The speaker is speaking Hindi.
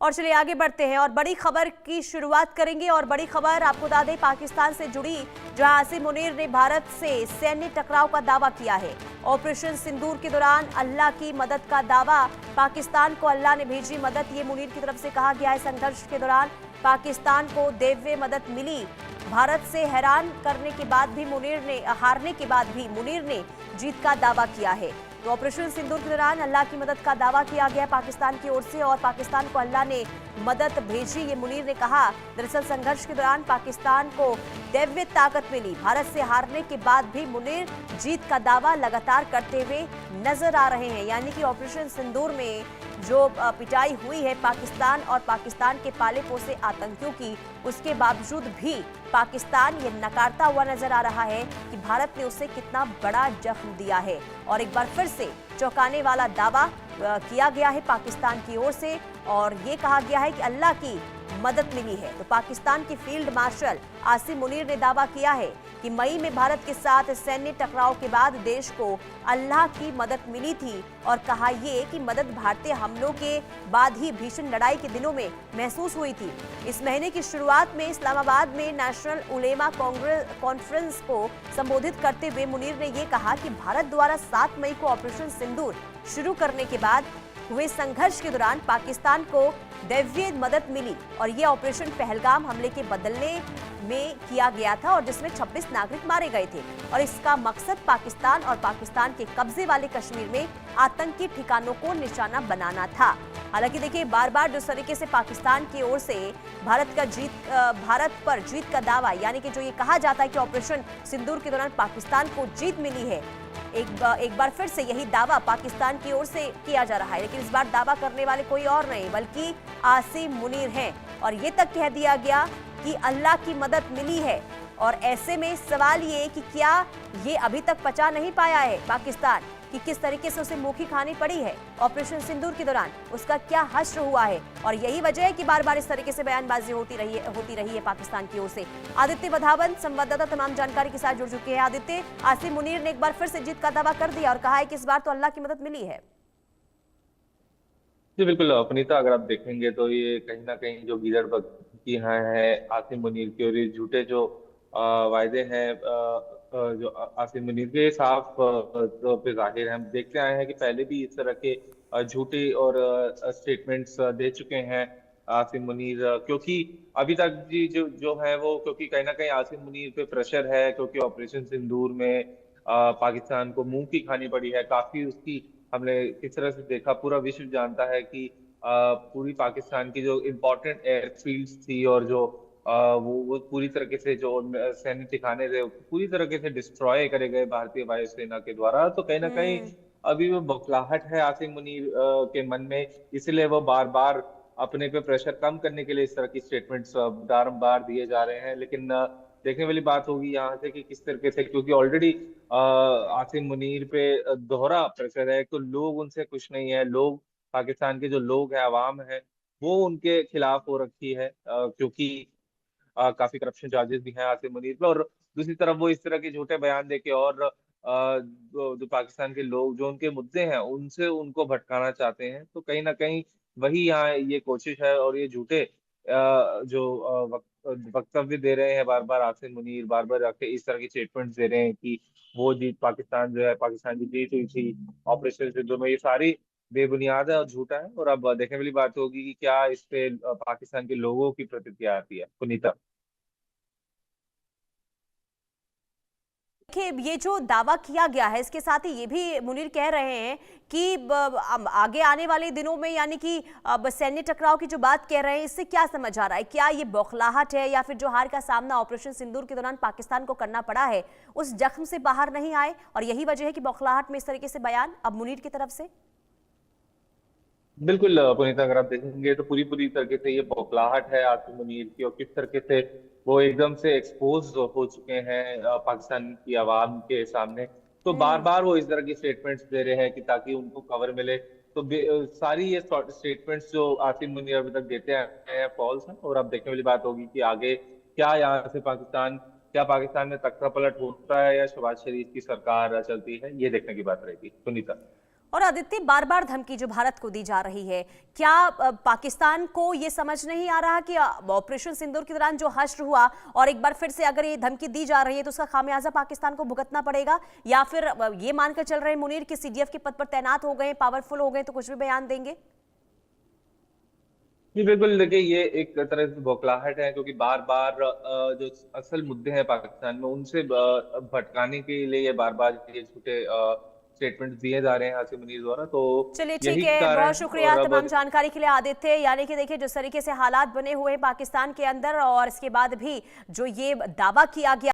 और चलिए आगे बढ़ते हैं और बड़ी खबर की शुरुआत करेंगे। और बड़ी खबर आपको बता दें पाकिस्तान से जुड़ी, जहां आसिम मुनीर ने भारत से सैन्य टकराव का दावा किया है। ऑपरेशन सिंदूर के दौरान अल्लाह की मदद का दावा, पाकिस्तान को अल्लाह ने भेजी मदद, ये मुनीर की तरफ से कहा गया है। संघर्ष के दौरान पाकिस्तान को दैवीय मदद मिली। भारत से हैरान करने के बाद भी हारने के बाद भी मुनीर ने जीत का दावा किया है। तो ऑपरेशन सिंदूर के दौरान अल्लाह की मदद का दावा किया गया पाकिस्तान की ओर से और पाकिस्तान को अल्लाह ने मदद भेजी, ये मुनीर ने कहा। दरअसल संघर्ष के दौरान पाकिस्तान को दैवीय ताकत मिली। भारत से हारने के बाद भी मुनीर जीत का दावा लगातार करते हुए नजर आ रहे हैं। यानी कि ऑपरेशन सिंदूर में जो पिटाई हुई है पाकिस्तान और पाकिस्तान के पाले पोसे आतंकियों की, उसके बावजूद भी पाकिस्तान ये नकारता हुआ नजर आ रहा है कि भारत ने उसे कितना बड़ा जख्म दिया है। और एक बार फिर से चौंकाने वाला दावा किया गया है पाकिस्तान की ओर से और ये कहा गया है कि अल्लाह की मदद मिली है। तो पाकिस्तान के फील्ड मार्शल आसिम मुनीर ने दावा किया है कि मई में भारत के साथ सैन्य टकराव के बाद देश को अल्लाह की मदद मिली थी और कहा ये कि मदद भारतीय हमलों के बाद ही भीषण लड़ाई के दिनों में महसूस हुई थी। इस महीने की शुरुआत में इस्लामाबाद में नेशनल उलेमा कॉन्फ्रेंस को संबोधित करते हुए मुनीर ने यह कहा कि भारत द्वारा 7 मई को ऑपरेशन सिंदूर शुरू करने के बाद हुए संघर्ष के दौरान पाकिस्तान को दैवीय मदद मिली और यह ऑपरेशन पहलगाम हमले के बदले में किया गया था और जिसमें 26 नागरिक मारे गए थे और इसका मकसद पाकिस्तान और पाकिस्तान के कब्जे वाले कश्मीर में आतंकी ठिकानों को निशाना बनाना था। हालांकि देखिए बार बार जिस तरीके से पाकिस्तान की ओर से भारत पर जीत का दावा, यानी कि जो ये कहा जाता है कि ऑपरेशन सिंदूर के दौरान पाकिस्तान को जीत मिली है, एक बार फिर से यही दावा पाकिस्तान की ओर से किया जा रहा है। लेकिन इस बार दावा करने वाले कोई और नहीं बल्कि आसिम मुनीर हैं और ये तक कह दिया गया कि अल्लाह की मदद मिली है। और ऐसे में सवाल ये कि क्या ये अभी तक पचा नहीं पाया है पाकिस्तान कि किस तरीके से उसे मुखी खानी पड़ी है ऑपरेशन सिंदूर के दौरान, उसका क्या हश्र हुआ है। और यही वजह है कि बार बार इस तरीके से बयानबाजी होती रही है पाकिस्तान की ओर से। आदित्य वधावन संवाददाता तमाम जानकारी के साथ जुड़ चुके हैं। आदित्य, आसिम मुनीर ने एक बार फिर से जीत का दावा कर दिया और कहा है कि इस बार तो अल्लाह की मदद मिली है। जी बिल्कुल अपनीता, अगर आप देखेंगे तो ये कहीं ना कहीं जो गीदड़ की यहाँ है आसिम मुनीर की, और ये झूठे जो वायदे हैं जो आसिम मुनीर के साफ तौर पे जाहिर है। हम देखते आए हैं कि पहले भी इस तरह के झूठे और स्टेटमेंट्स दे चुके हैं आसिम मुनीर, क्योंकि अभी तक जी जो जो है वो, क्योंकि कहीं ना कहीं आसिम मुनीर पे प्रेशर है, क्योंकि ऑपरेशन सिंदूर में पाकिस्तान को मुंह की खानी पड़ी है काफी। उसकी हमने किस तरह से देखा, पूरा विश्व जानता है कि पूरी पाकिस्तान की जो इम्पोर्टेंट एयरफील्ड्स थी और जो वो पूरी तरीके से जो सैन्य ठिकाने थे पूरी तरीके से डिस्ट्रॉय करे गए भारतीय वायुसेना के द्वारा। तो कहीं ना कहीं अभी वो बौखलाहट है आसिम मुनीर के मन में, इसलिए वो बार बार अपने पे प्रेशर कम करने के लिए इस तरह की स्टेटमेंट्स बारंबार दिए जा रहे हैं। लेकिन देखने वाली बात होगी यहाँ से कि किस तरीके से, क्योंकि ऑलरेडी आसिम मुनीर पे दोहरा प्रेशर है। तो लोग उनसे खुश नहीं है, लोग पाकिस्तान के जो लोग हैं, आवाम है, वो उनके खिलाफ हो रखी है, क्योंकि काफी करप्शन चार्जेस भी हैं आसिम मुनीर पे। और दूसरी तरफ वो इस तरह के झूठे बयान देके और जो पाकिस्तान के लोग जो उनके मुद्दे हैं उनसे उनको भटकाना चाहते हैं। तो कहीं ना कहीं वही यहाँ ये कोशिश है और ये झूठे जो वक्तव्य दे रहे हैं बार बार आसिम मुनीर, बार बार आके इस तरह की स्टेटमेंट्स दे रहे हैं कि वो जीत पाकिस्तान जो है, पाकिस्तान की जीत हुई थी ऑपरेशन सिंधु में, ये सारी बेबुनियाद है और झूठा है। और अब देखने वाली बात होगी कि क्या इस पे पाकिस्तान के लोगों की प्रतिक्रिया आती है। पुनीता, देखिए ये जो दावा किया गया है इसके साथ ही ये भी मुनीर कह रहे हैं कि आगे आने वाले दिनों में, यानी कि सैन्य टकराव की जो बात कह रहे हैं, इससे क्या समझ आ रहा है? क्या ये बौखलाहट है या फिर जो हार का सामना ऑपरेशन सिंदूर के दौरान पाकिस्तान को करना पड़ा है उस जख्म से बाहर नहीं आए और यही वजह है कि बौखलाहट में इस तरीके से बयान अब मुनीर की तरफ से? बिल्कुल पुनीता, अगर आप देखेंगे तो पूरी पूरी तरीके से ये बौखलाहट है आसिम मुनीर की, और किस तरीके से वो एकदम से एक्सपोज हो चुके हैं पाकिस्तान की आवाम के सामने। तो बार बार वो इस तरह की स्टेटमेंट्स दे रहे हैं कि ताकि उनको कवर मिले। तो सारी ये स्टेटमेंट्स जो आसिम मुनीर अभी तक देते हैं फॉल्स हैं। और अब देखने वाली बात होगी कि आगे क्या यहाँ से क्या पाकिस्तान में तख्ता पलट होता है या शहबाज शरीफ की सरकार चलती है, ये देखने की बात रहेगी। सुनीता, और आदित्य, बार बार धमकी जो भारत को दी जा रही है, क्या पाकिस्तान को ये समझ नहीं आ रहा कि ऑपरेशन सिंदूर के दौरान जो हश्र हुआ और एक बार फिर से अगर ये धमकी दी जा रही है तो उसका खामियाजा पाकिस्तान को भुगतना पड़ेगा? या फिर ये मानकर चल रहे हैं मुनीर कि सीडीएफ के पद पर तैनात हो गए, पावरफुल हो गए तो कुछ भी बयान देंगे? जी बिल्कुल, देखिए ये एक तरह से बौखलाहट है, क्योंकि बार बार जो असल मुद्दे हैं पाकिस्तान में उनसे भटकाने के लिए ये बार बार ये झूठे स्टेटमेंट दिए जा रहे हैं आसिम मुनीर द्वारा। तो चलिए ठीक यही है, कारण बहुत है। शुक्रिया और अब तमाम जानकारी के लिए आदित्य। यानी कि देखिए जिस तरीके से हालात बने हुए हैं पाकिस्तान के अंदर और इसके बाद भी जो ये दावा किया गया